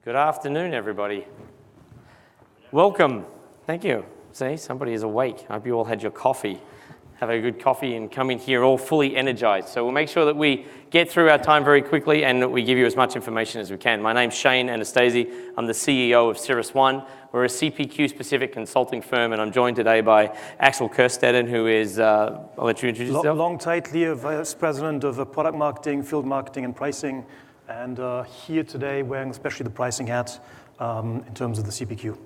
Good afternoon, everybody. Welcome. Thank you. See, somebody is awake. I hope you all had your coffee. Have a good coffee and come in here all fully energized. So we'll make sure that we get through our time very quickly and that we give you as much information as we can. My name's Shane Anastasi. I'm the CEO of CirrusOne. We're a CPQ-specific consulting firm, and I'm joined today by Axel Kerstetten, who is, I'll let you introduce yourself. Long title, Vice President of Product Marketing, Field Marketing, and Pricing. And here today wearing especially the pricing hat in terms of the CPQ.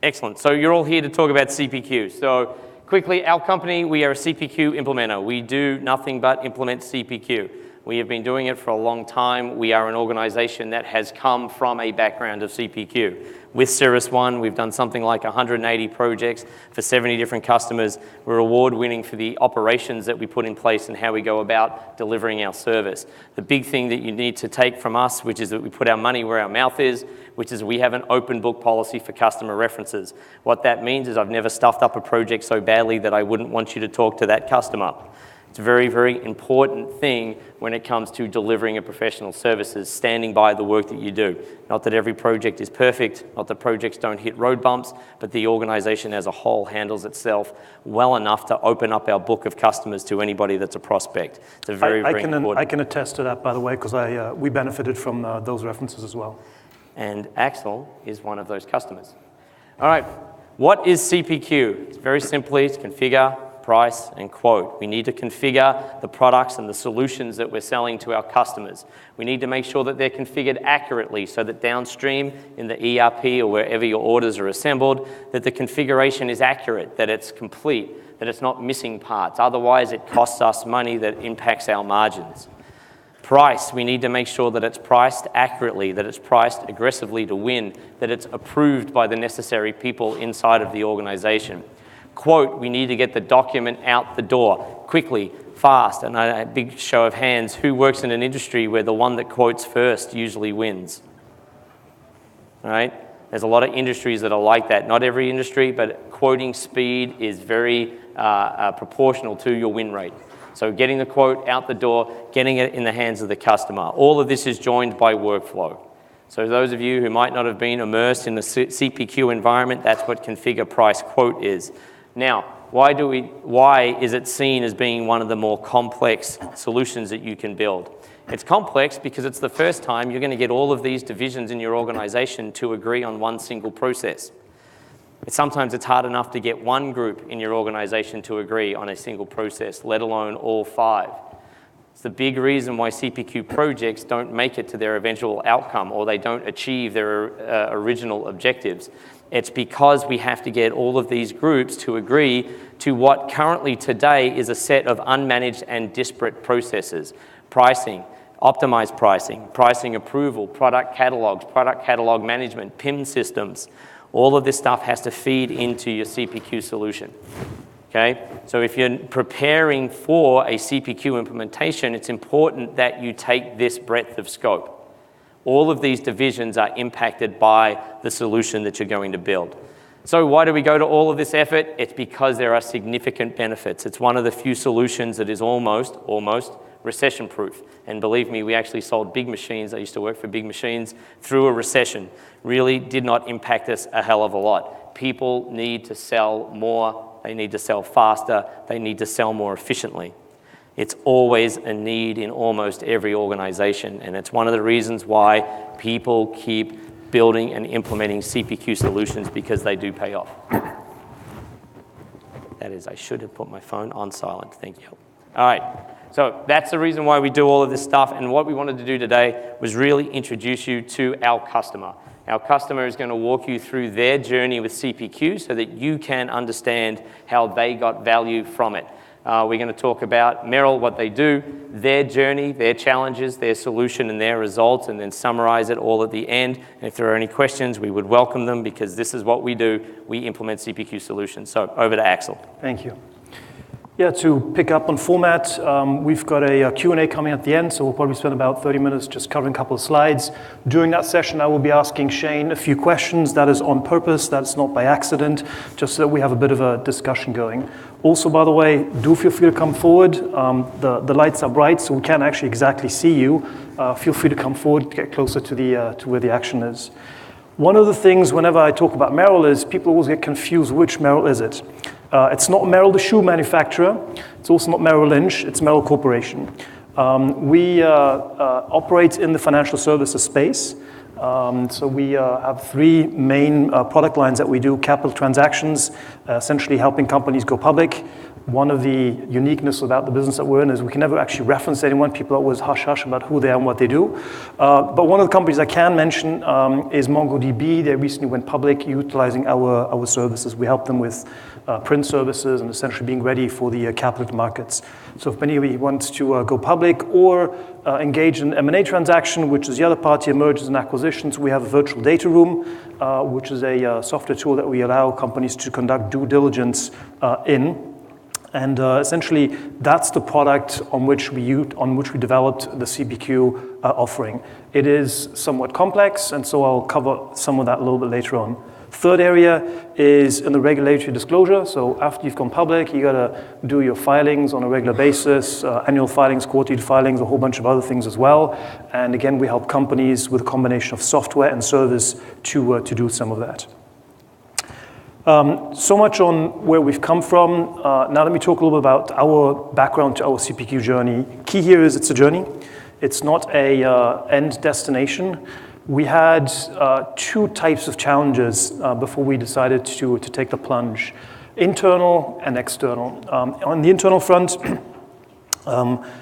Excellent. So you're all here to talk about CPQ. So quickly, our company, we are a CPQ implementer. We do nothing but implement CPQ. We have been doing it for a long time. We are an organization that has come from a background of CPQ. With CirrusOne, we've done something like 180 projects for 70 different customers. We're award-winning for the operations that we put in place and how we go about delivering our service. The big thing that you need to take from us, which is that we put our money where our mouth is, which is we have an open book policy for customer references. What that means is I've never stuffed up a project so badly that I wouldn't want you to talk to that customer. It's a very, very important thing when it comes to delivering a professional services, standing by the work that you do. Not that every project is perfect, not that projects don't hit road bumps, but the organization as a whole handles itself well enough to open up our book of customers to anybody that's a prospect. It's a very, very important. I can attest to that, by the way, because we benefited from those references as well. And Axel is one of those customers. All right, what is CPQ? It's very simply, it's configure, price, and quote. We need to configure the products and the solutions that we're selling to our customers. We need to make sure that they're configured accurately so that downstream in the ERP or wherever your orders are assembled, that the configuration is accurate, that it's complete, that it's not missing parts. Otherwise, it costs us money that impacts our margins. Price, we need to make sure that it's priced accurately, that it's priced aggressively to win, that it's approved by the necessary people inside of the organization. Quote, we need to get the document out the door quickly, fast, and a big show of hands, who works in an industry where the one that quotes first usually wins? All right? There's a lot of industries that are like that. Not every industry, but quoting speed is very proportional to your win rate. So getting the quote out the door, getting it in the hands of the customer. All of this is joined by workflow. So those of you who might not have been immersed in the CPQ environment, that's what configure, price, quote is. Now, why is it seen as being one of the more complex solutions that you can build? It's complex because it's the first time you're going to get all of these divisions in your organization to agree on one single process. Sometimes it's hard enough to get one group in your organization to agree on a single process, let alone all five. It's the big reason why CPQ projects don't make it to their eventual outcome or they don't achieve their original objectives. It's because we have to get all of these groups to agree to what currently today is a set of unmanaged and disparate processes. Pricing, optimized pricing, pricing approval, product catalogs, product catalog management, PIM systems. All of this stuff has to feed into your CPQ solution. Okay? So if you're preparing for a CPQ implementation, it's important that you take this breadth of scope. All of these divisions are impacted by the solution that you're going to build. So why do we go to all of this effort? It's because there are significant benefits. It's one of the few solutions that is almost recession-proof. And believe me, we actually sold big machines. I used to work for big machines through a recession. Really did not impact us a hell of a lot. People need to sell more. They need to sell faster. They need to sell more efficiently. It's always a need in almost every organization, and it's one of the reasons why people keep building and implementing CPQ solutions, because they do pay off. That is, I should have put my phone on silent. Thank you. All right, so that's the reason why we do all of this stuff, and what we wanted to do today was really introduce you to our customer. Our customer is going to walk you through their journey with CPQ so that you can understand how they got value from it. We're going to talk about Merrill, what they do, their journey, their challenges, their solution, and their results, and then summarize it all at the end. And if there are any questions, we would welcome them, because this is what we do. We implement CPQ solutions. So over to Axel. Thank you. Yeah, to pick up on format, we've got a Q&A coming at the end, so we'll probably spend about 30 minutes just covering a couple of slides. During that session, I will be asking Shane a few questions. That is on purpose, that's not by accident, just so that we have a bit of a discussion going. Also, by the way, do feel free to come forward. The lights are bright, so we can't actually exactly see you. Feel free to come forward, get closer to where the action is. One of the things whenever I talk about Merrill is people always get confused, which Merrill is it? It's not Merrill, the shoe manufacturer. It's also not Merrill Lynch, it's Merrill Corporation. We operate in the financial services space. So we have three main product lines that we do: capital transactions, essentially helping companies go public. One of the uniqueness about the business that we're in is we can never actually reference anyone. People are always hush-hush about who they are and what they do. But one of the companies I can mention is MongoDB. They recently went public utilizing our services. We help them with print services and essentially being ready for the capital markets. So if anybody wants to go public or engage in M&A transaction, which is the other party, mergers and acquisitions, we have a virtual data room, which is a software tool that we allow companies to conduct due diligence in. And essentially, that's the product on which we developed the CPQ offering. It is somewhat complex, and so I'll cover some of that a little bit later on. Third area is in the regulatory disclosure. So after you've gone public, you got to do your filings on a regular basis, annual filings, quarterly filings, a whole bunch of other things as well. And again, we help companies with a combination of software and service to do some of that. So much on where we've come from. Now let me talk a little bit about our background to our CPQ journey. Key here is it's a journey. It's not a end destination. We had two types of challenges before we decided to take the plunge: internal and external. On the internal front,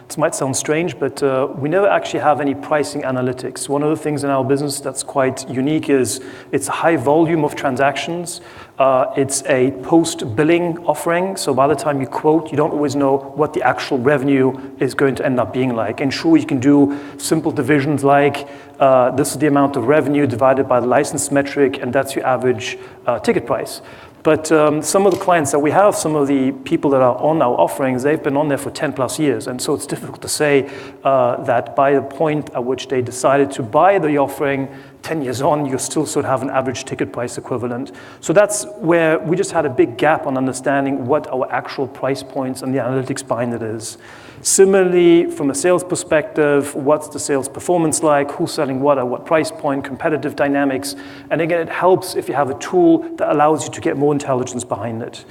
this might sound strange, but we never actually have any pricing analytics. One of the things in our business that's quite unique is it's a high volume of transactions. It's a post-billing offering, so by the time you quote, you don't always know what the actual revenue is going to end up being like. And sure, you can do simple divisions like this is the amount of revenue divided by the license metric, and that's your average ticket price. But some of the clients that we have, some of the people that are on our offerings, they've been on there for 10 plus years. And so it's difficult to say that by the point at which they decided to buy the offering, 10 years on, you still sort of have an average ticket price equivalent. So that's where we just had a big gap on understanding what our actual price points and the analytics behind it is. Similarly, from a sales perspective, what's the sales performance like? Who's selling what at what price point? Competitive dynamics. And again, it helps if you have a tool that allows you to get more intelligence behind it.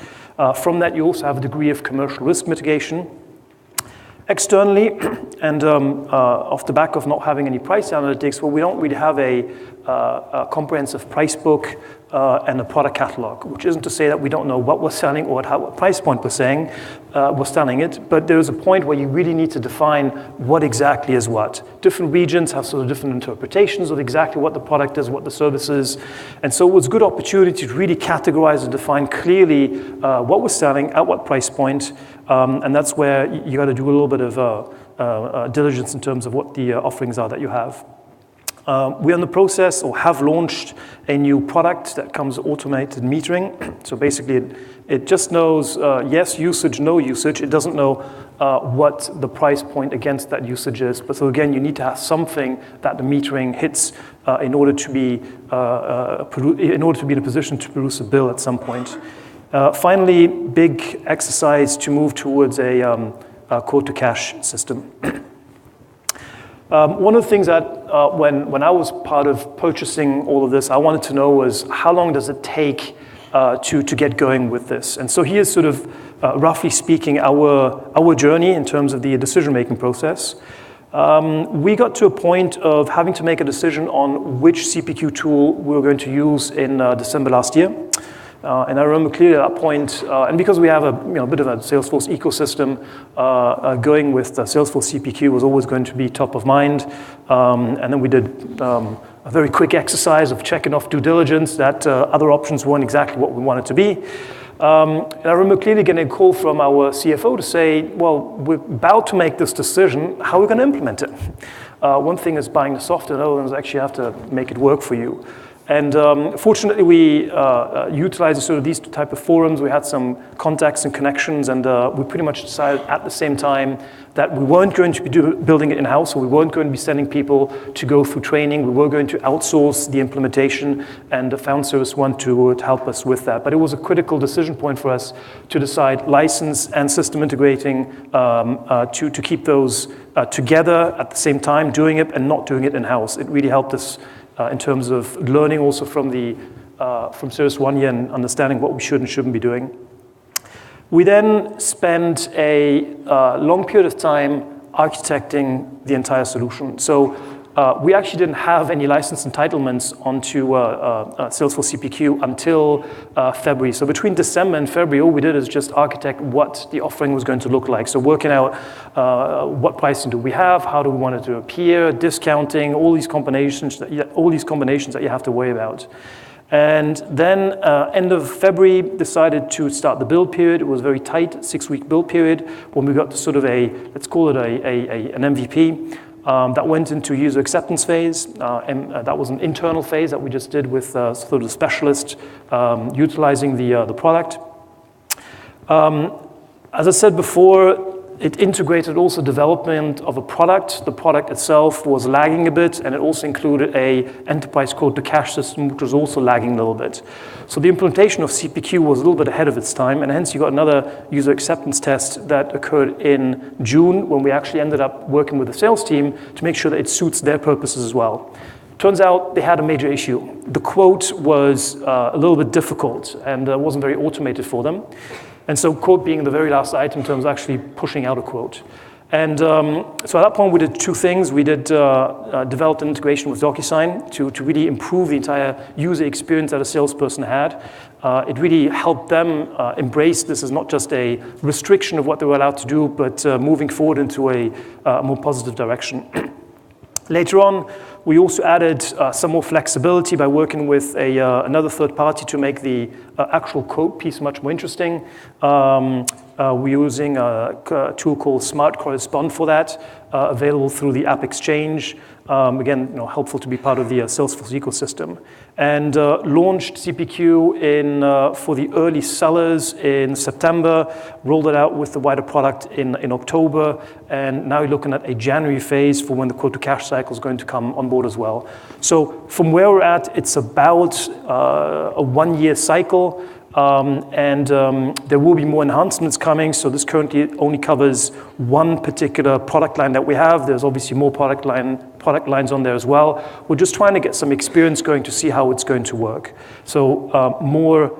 From that, you also have a degree of commercial risk mitigation. Externally, and off the back of not having any price analytics, well, we don't really have a comprehensive price book and a product catalog, which isn't to say that we don't know what we're selling or at what price point we're selling it, but there's a point where you really need to define what exactly is what. Different regions have sort of different interpretations of exactly what the product is, what the service is, and so it was a good opportunity to really categorize and define clearly what we're selling, at what price point, and that's where you got to do a little bit of diligence in terms of what the offerings are that you have. We're in the process or have launched a new product that comes automated metering. So basically it just knows yes usage, no usage. It doesn't know what the price point against that usage is. But so again, you need to have something that the metering hits in order to be in a position to produce a bill at some point. Finally, big exercise to move towards a quote-to-cash system. One of the things that when I was part of purchasing all of this, I wanted to know was how long does it take to get going with this? And so here's sort of roughly speaking our journey in terms of the decision-making process. We got to a point of having to make a decision on which CPQ tool we were going to use in December last year. And I remember clearly at that point, and because we have a bit of a Salesforce ecosystem, going with Salesforce CPQ was always going to be top of mind. And then we did a very quick exercise of checking off due diligence that other options weren't exactly what we wanted to be. And I remember clearly getting a call from our CFO to say, well, we're about to make this decision, how are we going to implement it? One thing is buying the software, another one is actually have to make it work for you. And fortunately, we utilized sort of these type of forums. We had some contacts and connections, and we pretty much decided at the same time that we weren't going to be building it in-house, so we weren't going to be sending people to go through training. We were going to outsource the implementation, and found CirrusOne to help us with that. But it was a critical decision point for us to decide license and system integrating to keep those together at the same time, doing it and not doing it in-house. It really helped us in terms of learning also from CirrusOne and understanding what we should and shouldn't be doing. We then spent a long period of time architecting the entire solution. So we actually didn't have any license entitlements onto Salesforce CPQ until February. So between December and February, all we did is just architect what the offering was going to look like. So working out what pricing do we have, how do we want it to appear, discounting, all these combinations that you have to worry about. And then end of February, decided to start the build period. It was very tight, 6-week build period, when we got to sort of let's call it an MVP. That went into user acceptance phase, and that was an internal phase that we just did with sort of the specialist utilizing the product. As I said before, it integrated also development of a product. The product itself was lagging a bit, and it also included a enterprise quote-to-cash system, which was also lagging a little bit. So the implementation of CPQ was a little bit ahead of its time, and hence you got another user acceptance test that occurred in June, when we actually ended up working with the sales team to make sure that it suits their purposes as well. Turns out they had a major issue. The quote was a little bit difficult and wasn't very automated for them. And so quote being the very last item in terms of actually pushing out a quote. And so at that point, we did two things. We did developed an integration with DocuSign to really improve the entire user experience that a salesperson had. It really helped them embrace this as not just a restriction of what they were allowed to do, but moving forward into a more positive direction. Later on, we also added some more flexibility by working with another third party to make the actual quote piece much more interesting. We're using a tool called Smart Correspond for that, available through the App Exchange. Again, helpful to be part of the Salesforce ecosystem. And launched CPQ for the early sellers in September, rolled it out with the wider product in October, and now you're looking at a January phase for when the quote-to-cash cycle is going to come on board as well. So from where we're at, it's about a 1-year cycle. There will be more enhancements coming. So this currently only covers one particular product line that we have. There's obviously more product lines on there as well. We're just trying to get some experience going to see how it's going to work. So more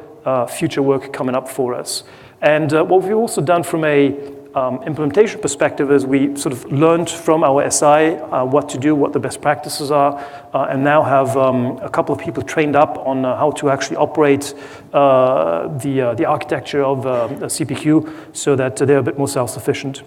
future work coming up for us. And what we've also done from a implementation perspective is we sort of learned from our SI what to do, what the best practices are, and now have a couple of people trained up on how to actually operate the architecture of the CPQ so that they're a bit more self-sufficient.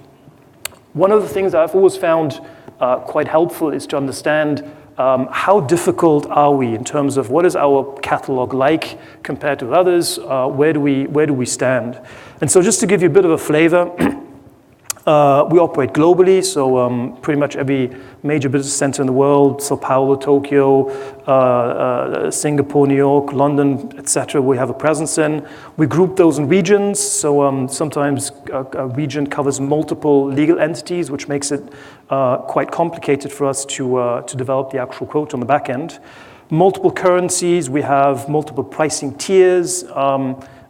One of the things that I've always found quite helpful is to understand how difficult are we in terms of what is our catalog like compared to others, where do we stand? And so just to give you a bit of a flavor, we operate globally, so pretty much every major business center in the world, Sao Paulo, Tokyo, Singapore, New York, London, etc., we have a presence in. We group those in regions, so sometimes a region covers multiple legal entities, which makes it quite complicated for us to develop the actual quote on the back end. Multiple currencies, we have multiple pricing tiers,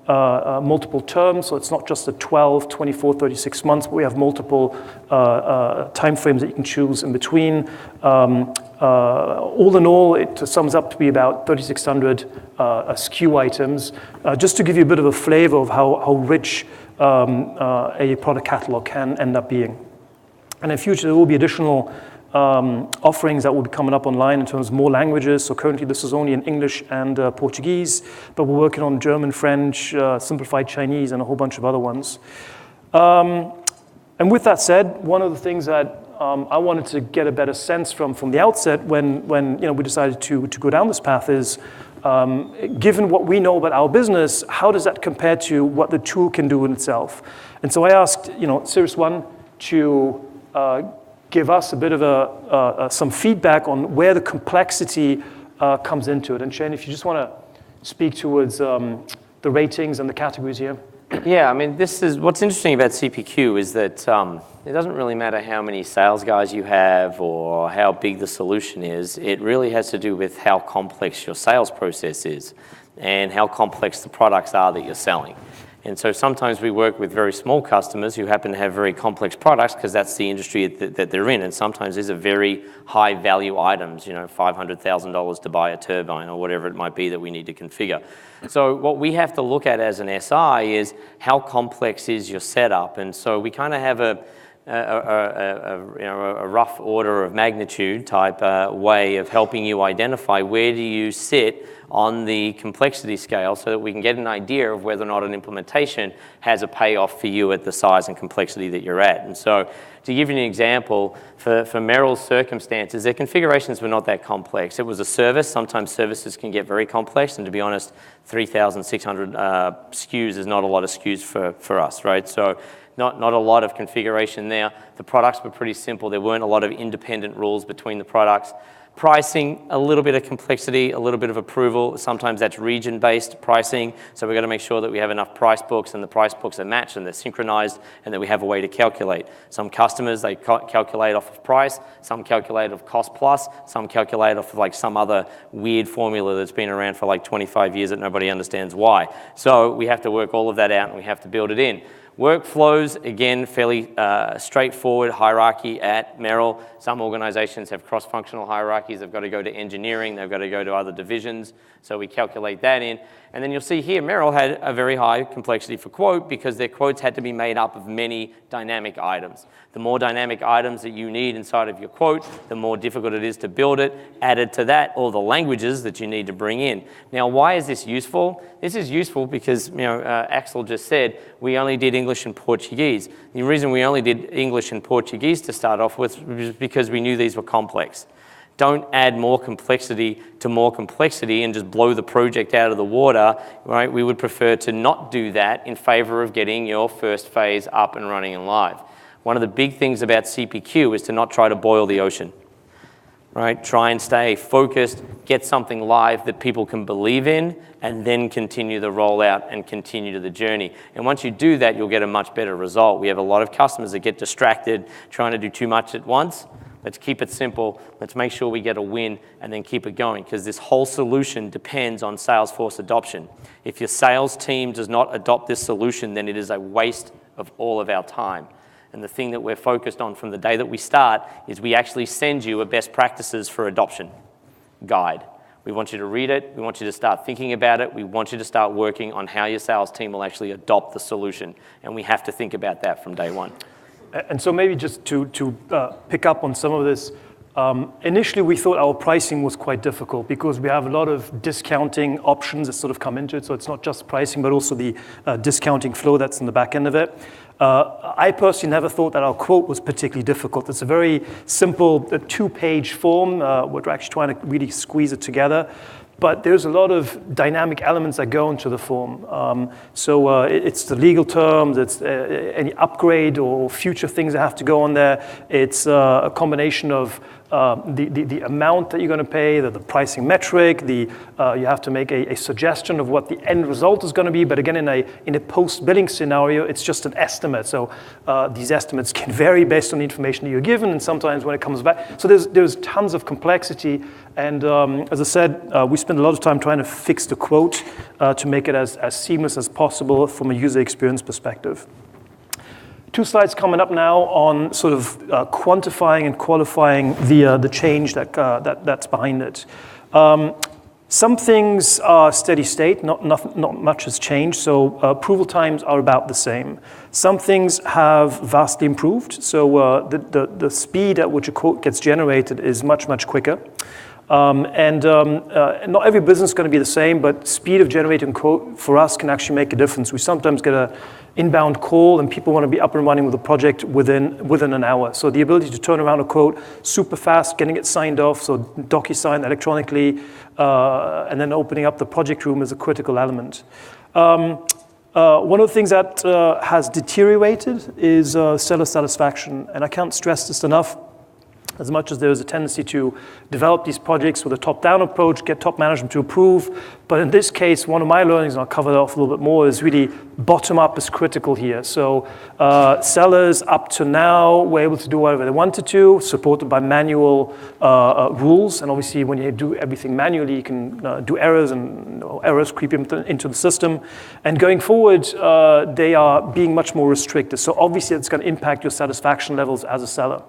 multiple terms, so it's not just a 12, 24, 36 months, but we have multiple time frames that you can choose in between. All in all, it sums up to be about 3,600 SKU items, just to give you a bit of a flavor of how rich a product catalog can end up being. And in future, there will be additional offerings that will be coming up online in terms of more languages. So currently this is only in English and Portuguese, but we're working on German, French, simplified Chinese, and a whole bunch of other ones. And with that said, one of the things that I wanted to get a better sense from the outset when we decided to go down this path is, given what we know about our business, how does that compare to what the tool can do in itself? And so I asked CirrusOne to give us a bit of some feedback on where the complexity comes into it. And Shane, if you just want to speak towards the ratings and the categories here. Yeah, I mean, this is what's interesting about CPQ is that it doesn't really matter how many sales guys you have or how big the solution is. It really has to do with how complex your sales process is and how complex the products are that you're selling. And so sometimes we work with very small customers who happen to have very complex products because that's the industry that they're in. And sometimes these are very high value items, you know, $500,000 to buy a turbine or whatever it might be that we need to configure. So what we have to look at as an SI is how complex is your setup. And so we kind of have a rough order of magnitude type way of helping you identify where do you sit on the complexity scale so that we can get an idea of whether or not an implementation has a payoff for you at the size and complexity that you're at. And so to give you an example, for Merrill's circumstances, their configurations were not that complex. It was a service. Sometimes services can get very complex, and to be honest, 3,600 SKUs is not a lot of SKUs for us, right? So not a lot of configuration there. The products were pretty simple. There weren't a lot of independent rules between the products. Pricing, a little bit of complexity, a little bit of approval. Sometimes that's region-based pricing, so we've got to make sure that we have enough price books and the price books are matched and they're synchronized and that we have a way to calculate. Some customers, they calculate off of price, some calculate off cost plus, some calculate off of like some other weird formula that's been around for like 25 years that nobody understands why. So we have to work all of that out and we have to build it in. Workflows, again, fairly straightforward hierarchy at Merrill. Some organizations have cross-functional hierarchies. They've got to go to engineering. They've got to go to other divisions. So we calculate that in. And then you'll see here, Merrill had a very high complexity for quote because their quotes had to be made up of many dynamic items. The more dynamic items that you need inside of your quote, the more difficult it is to build it. Added to that, all the languages that you need to bring in. Now, why is this useful? This is useful because, Axel just said, we only did English and Portuguese. The reason we only did English and Portuguese to start off with was because we knew these were complex. Don't add more complexity to more complexity and just blow the project out of the water, right? We would prefer to not do that in favor of getting your first phase up and running and live. One of the big things about CPQ is to not try to boil the ocean, right? Try and stay focused, get something live that people can believe in, and then continue the rollout and continue to the journey. And once you do that, you'll get a much better result. We have a lot of customers that get distracted trying to do too much at once. Let's keep it simple. Let's make sure we get a win and then keep it going because this whole solution depends on Salesforce adoption. If your sales team does not adopt this solution, then it is a waste of all of our time. And the thing that we're focused on from the day that we start is we actually send you a best practices for adoption guide. We want you to read it. We want you to start thinking about it. We want you to start working on how your sales team will actually adopt the solution. And we have to think about that from day one. And so maybe just to pick up on some of this, initially we thought our pricing was quite difficult because we have a lot of discounting options that sort of come into it. So it's not just pricing, but also the discounting flow that's in the back end of it. I personally never thought that our quote was particularly difficult. It's a very simple 2-page form. We're actually trying to really squeeze it together. But there's a lot of dynamic elements that go into the form. So it's the legal terms, it's any upgrade or future things that have to go on there. It's a combination of the amount that you're going to pay, the pricing metric, you have to make a suggestion of what the end result is going to be. But again, in a post-billing scenario, it's just an estimate. So these estimates can vary based on the information that you're given, and sometimes when it comes back. So there's tons of complexity. And as I said, we spend a lot of time trying to fix the quote to make it as seamless as possible from a user experience perspective. 2 slides coming up now on sort of quantifying and qualifying the change that's behind it. Some things are steady state, not much has changed, so approval times are about the same. Some things have vastly improved, so the speed at which a quote gets generated is much, much quicker. Not every business is going to be the same, but speed of generating quote for us can actually make a difference. We sometimes get an inbound call and people want to be up and running with the project within an hour. So the ability to turn around a quote super fast, getting it signed off, so DocuSign electronically, and then opening up the project room is a critical element. One of the things that has deteriorated is seller satisfaction, and I can't stress this enough. as much as there is a tendency to develop these projects with a top-down approach, get top management to approve. But in this case, one of my learnings, and I'll cover that off a little bit more, is really bottom-up is critical here. So sellers up to now were able to do whatever they wanted to, supported by manual rules. And obviously, when you do everything manually, you can do errors, and errors creep into the system. And going forward, they are being much more restricted. So obviously, it's going to impact your satisfaction levels as a seller.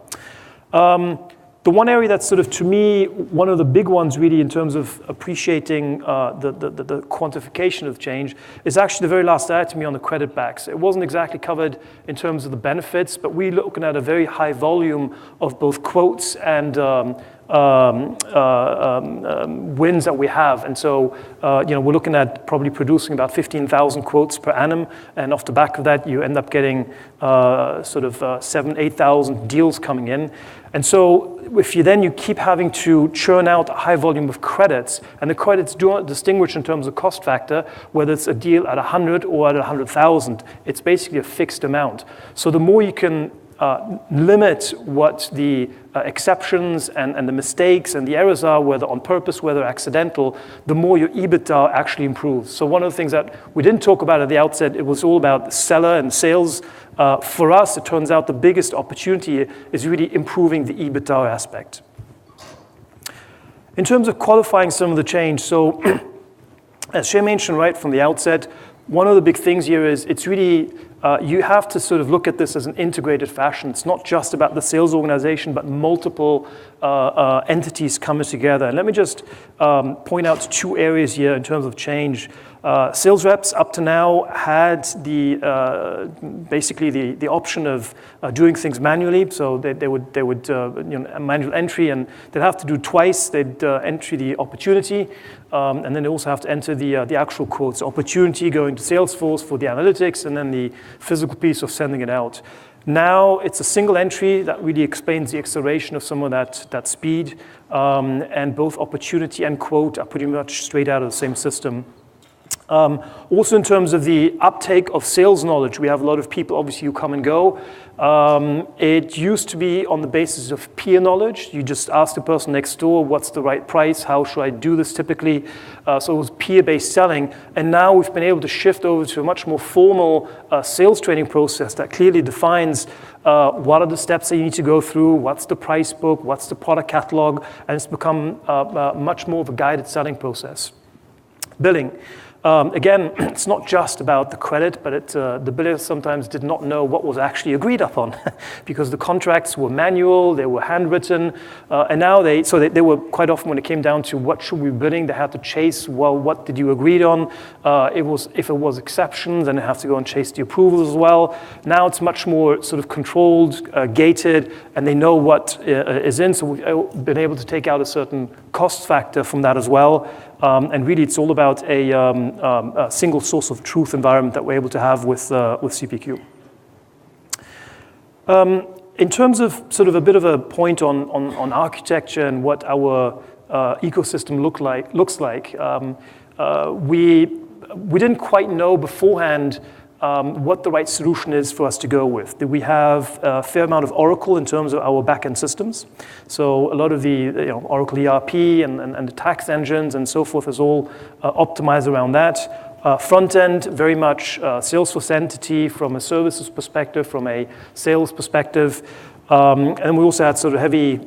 The one area that's sort of, to me, one of the big ones really in terms of appreciating the quantification of change is actually the very last item on the credit backs. It wasn't exactly covered in terms of the benefits, but we're looking at a very high volume of both quotes and wins that we have. And so, we're looking at probably producing about 15,000 quotes per annum. And off the back of that, you end up getting 7,000, 8,000 deals coming in. And so if you keep having to churn out a high volume of credits, and the credits do not distinguish in terms of cost factor, whether it's a deal at 100 or at 100,000, it's basically a fixed amount. So the more you can limit what the exceptions and the mistakes and the errors are, whether on purpose, whether accidental, the more your EBITDA actually improves. So one of the things that we didn't talk about at the outset, it was all about seller and sales. For us, it turns out the biggest opportunity is really improving the EBITDA aspect. In terms of qualifying some of the change, so as Shay mentioned right from the outset, one of the big things here is it's really, you have to sort of look at this as an integrated fashion. It's not just about the sales organization, but multiple entities coming together. And let me just point out two areas here in terms of change. Sales reps up to now had basically the option of doing things manually. So they would manual entry, and they'd have to do twice. They'd enter the opportunity, and then they also have to enter the actual quotes. Opportunity going to Salesforce for the analytics, and then the physical piece of sending it out. Now it's a single entry that really explains the acceleration of some of that speed, and both opportunity and quote are pretty much straight out of the same system. Also in terms of the uptake of sales knowledge, we have a lot of people obviously who come and go. It used to be on the basis of peer knowledge. You just ask the person next door, what's the right price? How should I do this typically? So it was peer-based selling. And now we've been able to shift over to a much more formal sales training process that clearly defines what are the steps that you need to go through, what's the price book, what's the product catalog, and it's become much more of a guided selling process. Billing. Again, it's not just about the credit, but the biller sometimes did not know what was actually agreed upon because the contracts were manual, they were handwritten, and now they were quite often when it came down to what should we be billing, they had to chase, well, what did you agree on? If it was exceptions, then they have to go and chase the approvals as well. Now it's much more sort of controlled, gated, and they know what is in, so we've been able to take out a certain cost factor from that as well. And really, it's all about a single source of truth environment that we're able to have with CPQ. In terms of sort of a bit of a point on architecture and what our ecosystem looks like, we didn't quite know beforehand what the right solution is for us to go with. We have a fair amount of Oracle in terms of our back-end systems. So a lot of the Oracle ERP and the tax engines and so forth is all optimized around that. Front-end, very much Salesforce entity from a services perspective, from a sales perspective. And we also had sort of heavy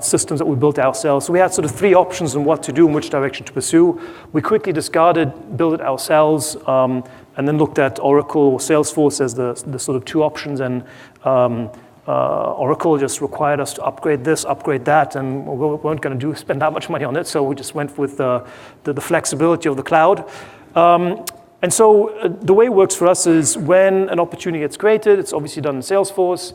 systems that we built ourselves. So we had sort of three options on what to do and which direction to pursue. We quickly discarded, built it ourselves, and then looked at Oracle or Salesforce as the sort of two options. And Oracle just required us to upgrade this, upgrade that, and we weren't going to spend that much money on it. So we just went with the flexibility of the cloud. And so the way it works for us is when an opportunity gets created, it's obviously done in Salesforce.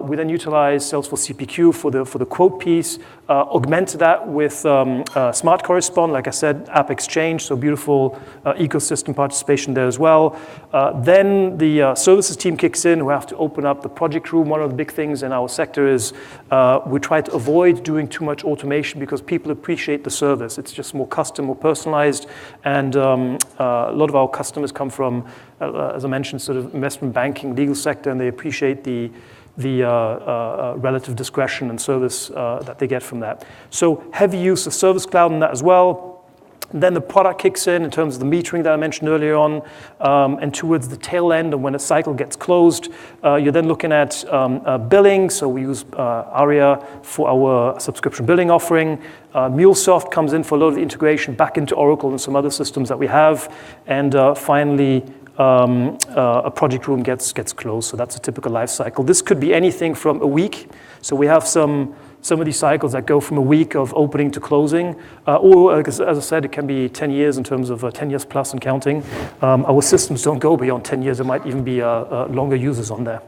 We then utilize Salesforce CPQ for the quote piece, augment that with Smart Correspond, like I said, App Exchange, so beautiful ecosystem participation there as well. Then the services team kicks in, who have to open up the project room. One of the big things in our sector is we try to avoid doing too much automation because people appreciate the service. It's just more custom, more personalized, and a lot of our customers come from, as I mentioned, sort of investment banking, legal sector, and they appreciate the relative discretion and service that they get from that. So heavy use of Service Cloud in that as well. Then the product kicks in terms of the metering that I mentioned earlier on, and towards the tail end, and when a cycle gets closed, you're then looking at billing. So we use ARIA for our subscription billing offering. MuleSoft comes in for a lot of the integration back into Oracle and some other systems that we have. And finally, a project room gets closed. So that's a typical life cycle. This could be anything from a week. So we have some of these cycles that go from a week of opening to closing, or as I said, it can be 10 years in terms of 10 years plus and counting. Our systems don't go beyond 10 years. There might even be longer users on there.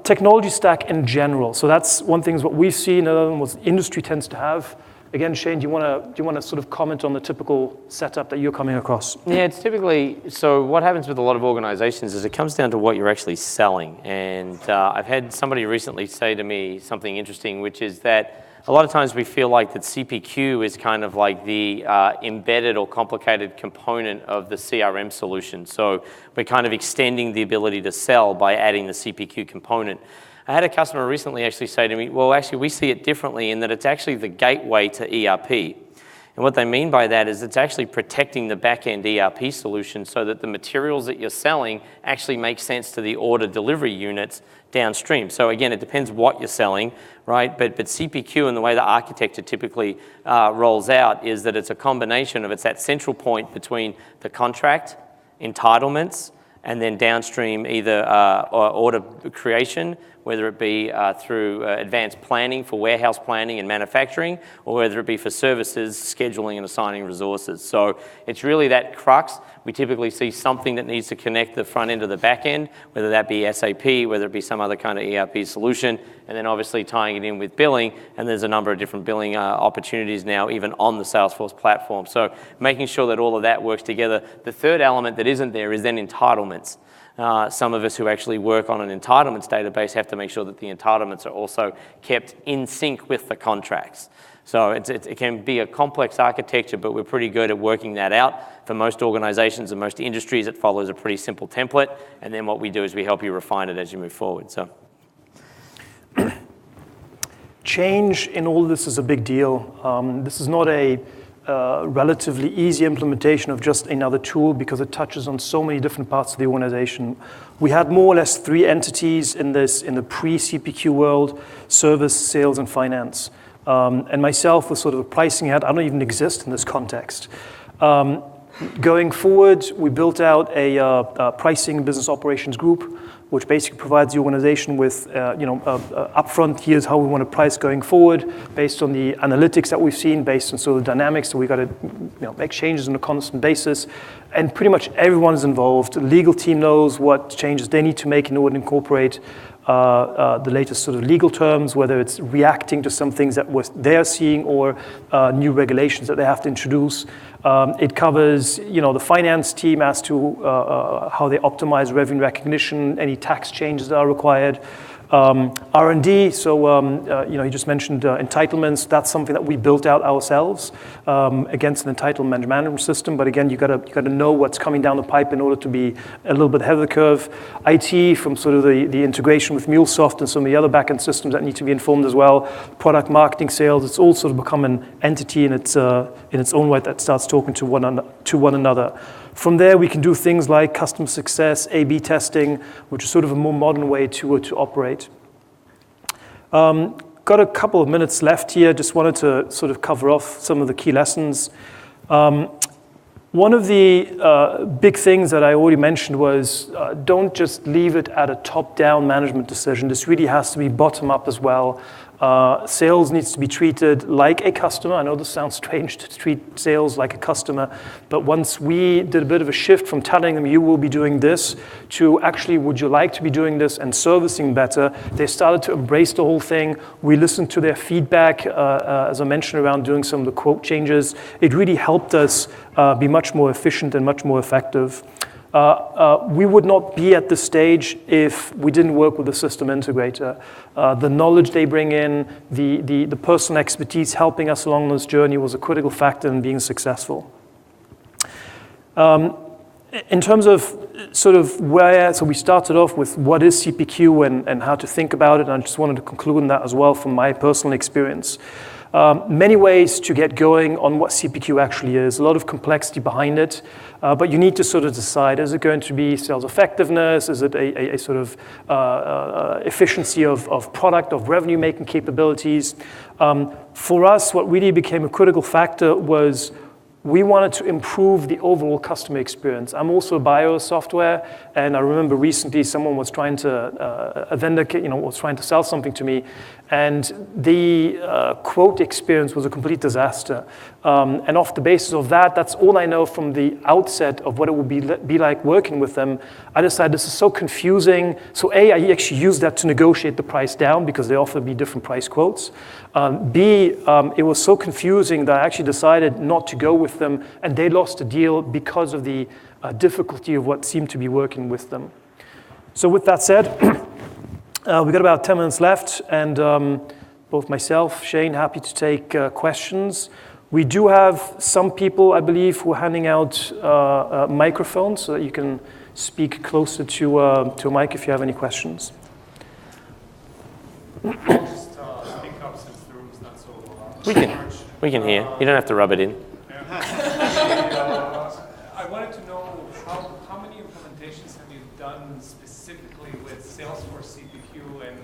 Technology stack in general. So that's one thing is what we've seen, another one what the industry tends to have. Again, Shane, do you want to sort of comment on the typical setup that you're coming across? Yeah, it's typically, so what happens with a lot of organizations is it comes down to what you're actually selling. And I've had somebody recently say to me something interesting, which is that a lot of times we feel like that CPQ is kind of like the embedded or complicated component of the CRM solution. So we're kind of extending the ability to sell by adding the CPQ component. I had a customer recently actually say to me, well, actually, we see it differently in that it's actually the gateway to ERP. And what they mean by that is it's actually protecting the back-end ERP solution so that the materials that you're selling actually make sense to the order delivery units downstream. So again, it depends what you're selling, right? But CPQ and the way the architecture typically rolls out is that it's a combination of, it's that central point between the contract, entitlements, and then downstream either order creation, whether it be through advanced planning for warehouse planning and manufacturing, or whether it be for services, scheduling and assigning resources. So it's really that crux. We typically see something that needs to connect the front end to the back end, whether that be SAP, whether it be some other kind of ERP solution, and then obviously tying it in with billing, and there's a number of different billing opportunities now, even on the Salesforce platform. So making sure that all of that works together. The third element that isn't there is then entitlements. Some of us who actually work on an entitlements database have to make sure that the entitlements are also kept in sync with the contracts. So it can be a complex architecture, but we're pretty good at working that out. For most organizations and most industries, it follows a pretty simple template, and then what we do is we help you refine it as you move forward. So, change in all of this is a big deal. This is not a relatively easy implementation of just another tool because it touches on so many different parts of the organization. We had more or less 3 entities in the pre-CPQ world: service, sales, and finance. And myself was sort of a pricing head. I don't even exist in this context. Going forward, we built out a pricing business operations group, which basically provides the organization with, upfront, here's how we want to price going forward, based on the analytics that we've seen, based on sort of the dynamics that we got to, make changes on a constant basis. And pretty much everyone is involved. The legal team knows what changes they need to make in order to incorporate the latest sort of legal terms, whether it's reacting to some things that they're seeing or new regulations that they have to introduce. It covers, the finance team as to how they optimize revenue recognition, any tax changes that are required. R&D, so you just mentioned entitlements. That's something that we built out ourselves against an entitlement management system. But again, you got to know what's coming down the pipe in order to be a little bit ahead of the curve. IT, from sort of the integration with MuleSoft and some of the other backend systems that need to be informed as well. Product marketing, sales. It's all sort of become an entity in its own right that starts talking to one another. From there, we can do things like customer success, A/B testing, which is sort of a more modern way to operate. Got a couple of minutes left here. Just wanted to sort of cover off some of the key lessons. One of the big things that I already mentioned was don't just leave it at a top-down management decision. This really has to be bottom-up as well. Sales needs to be treated like a customer. I know this sounds strange to treat sales like a customer, but once we did a bit of a shift from telling them you will be doing this to actually would you like to be doing this and servicing better, they started to embrace the whole thing. We listened to their feedback, as I mentioned, around doing some of the quote changes. It really helped us be much more efficient and much more effective. We would not be at this stage if we didn't work with a system integrator. The knowledge they bring in, the personal expertise helping us along this journey was a critical factor in being successful. In terms of sort of so we started off with what is CPQ and how to think about it, and I just wanted to conclude on that as well from my personal experience. Many ways to get going on what CPQ actually is, a lot of complexity behind it, but you need to sort of decide, is it going to be sales effectiveness, is it a sort of efficiency of product, of revenue-making capabilities? For us, what really became a critical factor was we wanted to improve the overall customer experience. I'm also a buyer of software, and I remember recently someone was trying to, a vendor, was trying to sell something to me, and the quote experience was a complete disaster. And off the basis of that, that's all I know from the outset of what it would be like working with them. I decided this is so confusing. So A, I actually used that to negotiate the price down because they offered me different price quotes. B, it was so confusing that I actually decided not to go with them, and they lost the deal because of the difficulty of what seemed to be working with them. So with that said, we've got about 10 minutes left, and both myself, Shane, happy to take questions. We do have some people, I believe, who are handing out microphones so that you can speak closer to a mic if you have any questions. Just speak up since the room's not so We can hear. You don't have to rub it in. I wanted to know how many implementations have you done specifically with Salesforce CPQ, and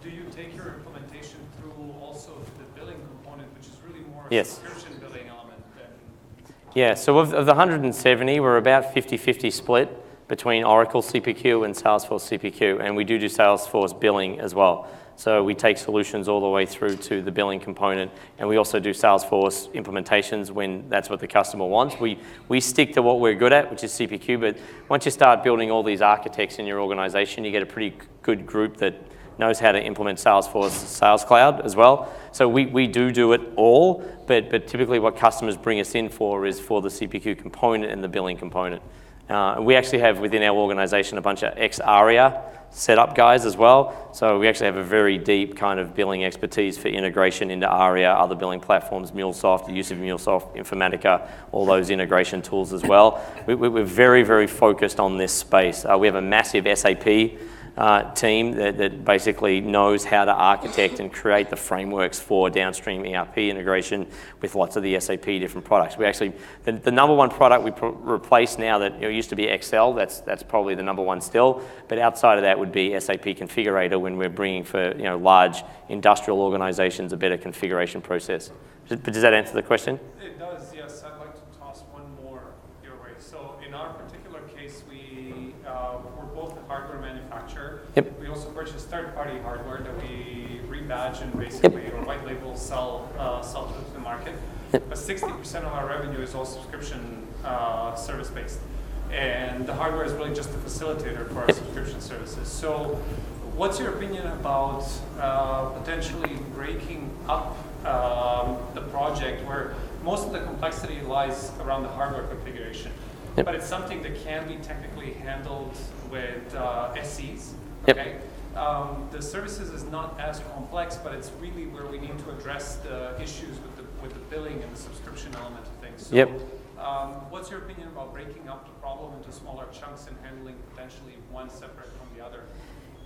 do you take your implementation through also the billing component, which is really more a subscription billing element than... Yeah, so of the 170, we're about 50-50 split between Oracle CPQ and Salesforce CPQ, and we do Salesforce billing as well. So we take solutions all the way through to the billing component, and we also do Salesforce implementations when that's what the customer wants. We stick to what we're good at, which is CPQ, but once you start building all these architects in your organization, you get a pretty good group that knows how to implement Salesforce Sales Cloud as well. So we do it all, but typically what customers bring us in for is for the CPQ component and the billing component. We actually have within our organization a bunch of ex-ARIA setup guys as well. So we actually have a very deep kind of billing expertise for integration into ARIA, other billing platforms, MuleSoft, the use of MuleSoft, Informatica, all those integration tools as well. We're very, very focused on this space. We have a massive SAP team that basically knows how to architect and create the frameworks for downstream ERP integration with lots of the SAP different products. We actually, the number one product we replace now that used to be Excel, that's probably the number one still, but outside of that would be SAP Configurator when we're bringing for large industrial organizations a better configuration process. But does that answer the question? It does, yes. I'd like to toss one more your way. So in our particular case, we're both a hardware manufacturer. Yep. We also purchase third-party hardware that we rebadge and basically, or white label sell to the market. Yep. But 60% of our revenue is all subscription service-based. And the hardware is really just a facilitator for our subscription services. So what's your opinion about potentially breaking up the project where most of the complexity lies around the hardware configuration? Yep. But it's something that can be technically handled with SEs, okay? Yep. The services is not as complex, but it's really where we need to address the issues with the billing and the subscription element of things. So, yep. What's your opinion about breaking up the problem into smaller chunks and handling potentially one separate from the other?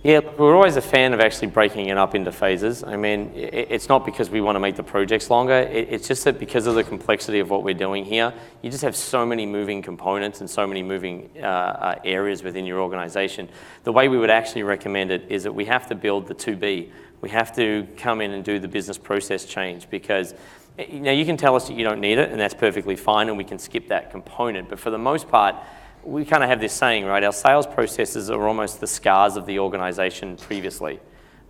Yeah, we're always a fan of actually breaking it up into phases. I mean, it's not because we want to make the projects longer. It's just that because of the complexity of what we're doing here, you just have so many moving components and so many moving areas within your organization. The way we would actually recommend it is that we have to build the 2B. We have to come in and do the business process change because you can tell us that you don't need it, and that's perfectly fine, and we can skip that component. But for the most part, we kind of have this saying, right? Our sales processes are almost the scars of the organization previously,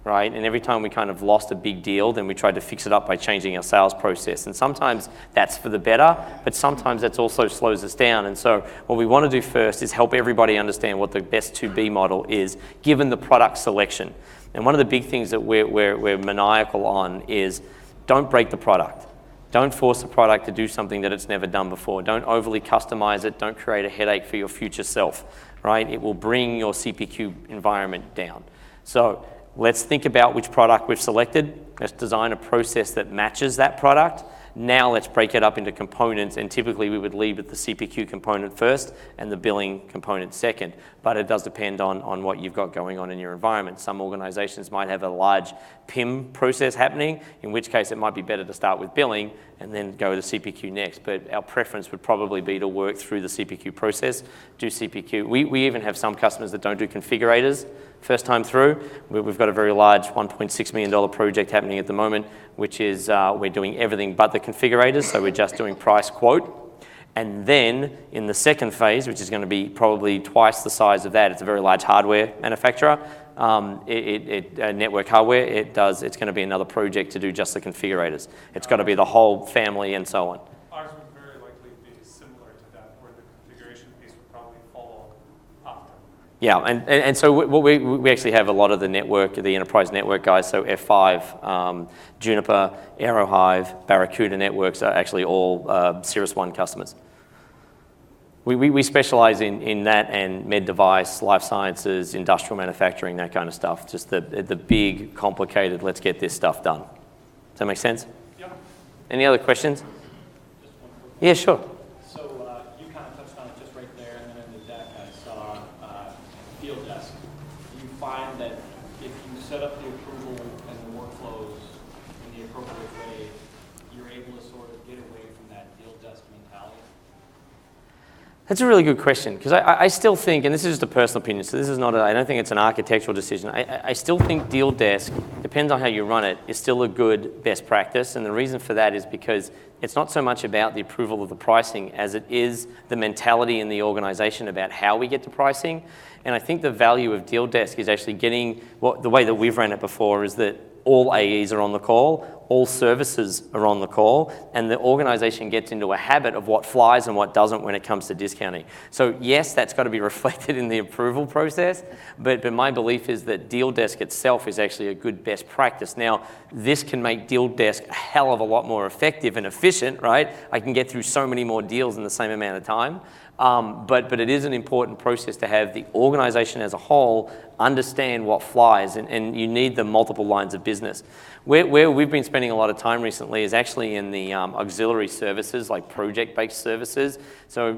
right? And every time we kind of lost a big deal, then we tried to fix it up by changing our sales process. And sometimes that's for the better, but sometimes that also slows us down. And so what we want to do first is help everybody understand what the best 2B model is, given the product selection. And one of the big things that we're maniacal on is don't break the product. Don't force the product to do something that it's never done before. Don't overly customize it. Don't create a headache for your future self, right? It will bring your CPQ environment down. So let's think about which product we've selected. Let's design a process that matches that product. Now let's break it up into components, and typically we would lead with the CPQ component first and the billing component second. But it does depend on what you've got going on in your environment. Some organizations might have a large PIM process happening, in which case it might be better to start with billing and then go to CPQ next. But our preference would probably be to work through the CPQ process, do CPQ. We even have some customers that don't do configurators first time through. We've got a very large $1.6 million project happening at the moment, which is we're doing everything but the configurators, so we're just doing price quote. And then in the second phase, which is going to be probably twice the size of that, it's a very large hardware manufacturer, network hardware, it's going to be another project to do just the configurators. It's got to be the whole family and so on. Ours would very likely be similar to that, where the configuration piece would probably follow after. Yeah, and so we actually have a lot of the network, the enterprise network guys, so F5, Juniper, Aerohive, Barracuda networks are actually all CirrusOne customers. We specialize in that and med device, life sciences, industrial manufacturing, that kind of stuff. Just the big, complicated, let's get this stuff done. Does that make sense? Yeah. Any other questions? Yeah, sure. So you kind of touched on it just right there, and then in the deck I saw field desk. Do you find that if you set up the approval and the workflows in the appropriate way, you're able to sort of get away from that field desk mentality? That's a really good question, because I still think, and this is just a personal opinion, so this is not, I don't think it's an architectural decision. I still think deal desk, depends on how you run it, is still a good best practice, and the reason for that is because it's not so much about the approval of the pricing as it is the mentality in the organization about how we get to pricing. And I think the value of deal desk is actually getting, the way that we've ran it before is that all AEs are on the call, all services are on the call, and the organization gets into a habit of what flies and what doesn't when it comes to discounting. So yes, that's got to be reflected in the approval process, but my belief is that deal desk itself is actually a good best practice. Now, this can make deal desk a hell of a lot more effective and efficient, right? I can get through so many more deals in the same amount of time. But it is an important process to have the organization as a whole understand what flies, and you need the multiple lines of business. Where we've been spending a lot of time recently is actually in the auxiliary services, like project-based services. So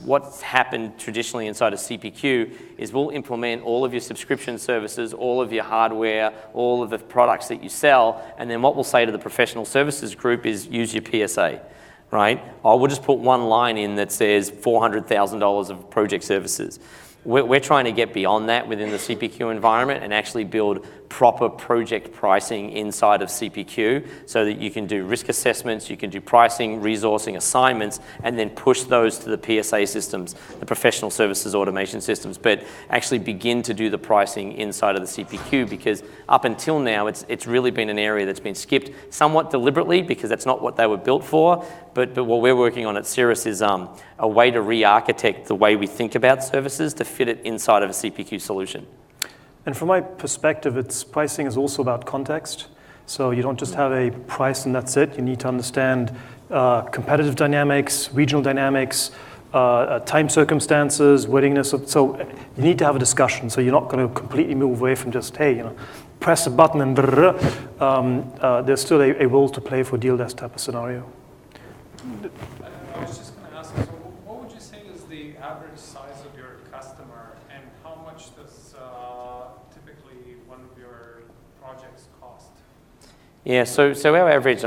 what's happened traditionally inside of CPQ is we'll implement all of your subscription services, all of your hardware, all of the products that you sell, and then what we'll say to the professional services group is use your PSA. Right? Or we'll just put one line in that says $400,000 of project services. We're trying to get beyond that within the CPQ environment and actually build proper project pricing inside of CPQ so that you can do risk assessments, you can do pricing, resourcing, assignments, and then push those to the PSA systems, the professional services automation systems, but actually begin to do the pricing inside of the CPQ, because up until now, it's really been an area that's been skipped somewhat deliberately because that's not what they were built for, but what we're working on at Cirrus is a way to re-architect the way we think about services to fit it inside of a CPQ solution. And from my perspective, pricing is also about context. So you don't just have a price and that's it. You need to understand competitive dynamics, regional dynamics, time circumstances, willingness. So you need to have a discussion. So you're not going to completely move away from just, hey, press a button and there's still a role to play for deal desk type of scenario. I was just going to ask, so what would you say is the average size of your customer, and how much does typically one of your projects cost? Yeah, so our average,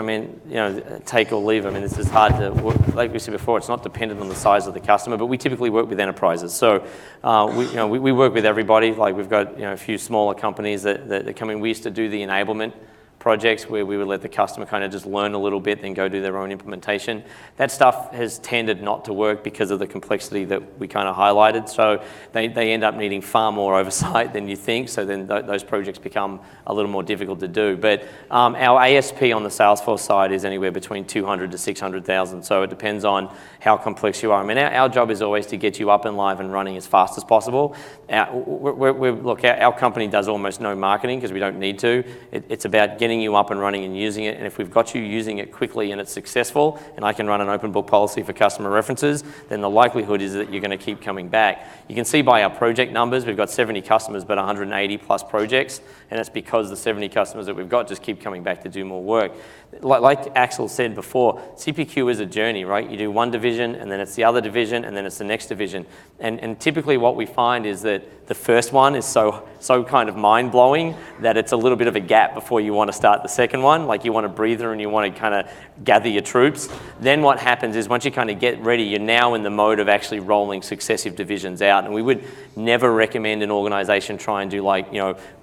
take or leave, this is hard to, like we said before, it's not dependent on the size of the customer, but we typically work with enterprises. So we work with everybody. Like we've got a few smaller companies that come in. We used to do the enablement projects where we would let the customer kind of just learn a little bit, then go do their own implementation. That stuff has tended not to work because of the complexity that we kind of highlighted. So they end up needing far more oversight than you think. So then those projects become a little more difficult to do. But our ASP on the Salesforce side is anywhere between 200 to 600,000. So it depends on how complex you are. Our job is always to get you up and live and running as fast as possible. Look, our company does almost no marketing because we don't need to. It's about getting you up and running and using it, and if we've got you using it quickly and it's successful, and I can run an open book policy for customer references, then the likelihood is that you're going to keep coming back. You can see by our project numbers, we've got 70 customers but 180 plus projects, and it's because the 70 customers that we've got just keep coming back to do more work. like Axel said before, CPQ is a journey, right? You do one division, and then it's the other division, and then it's the next division. And typically what we find is that the first one is so kind of mind-blowing that it's a little bit of a gap before you want to start the second one. Like you want a breather and you want to kind of gather your troops. Then what happens is once you kind of get ready, you're now in the mode of actually rolling successive divisions out. And we would never recommend an organization try and do like,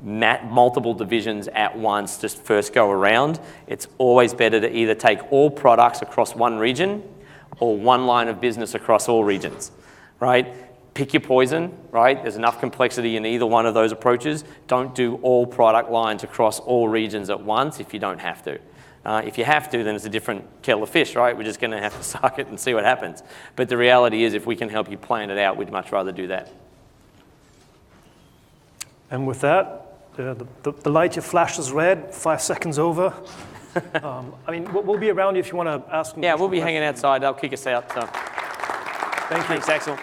multiple divisions at once, just first go around. It's always better to either take all products across one region or one line of business across all regions, right? Pick your poison, right? There's enough complexity in either one of those approaches. Don't do all product lines across all regions at once if you don't have to. If you have to, then it's a different kettle of fish, right? We're just going to have to suck it and see what happens. But the reality is if we can help you plan it out, we'd much rather do that. And with that, the light here flashes red, 5 seconds over. We'll be around if you want to ask. Yeah, we'll be hanging outside. They'll kick us out. So. Thank you. Thanks, Axel.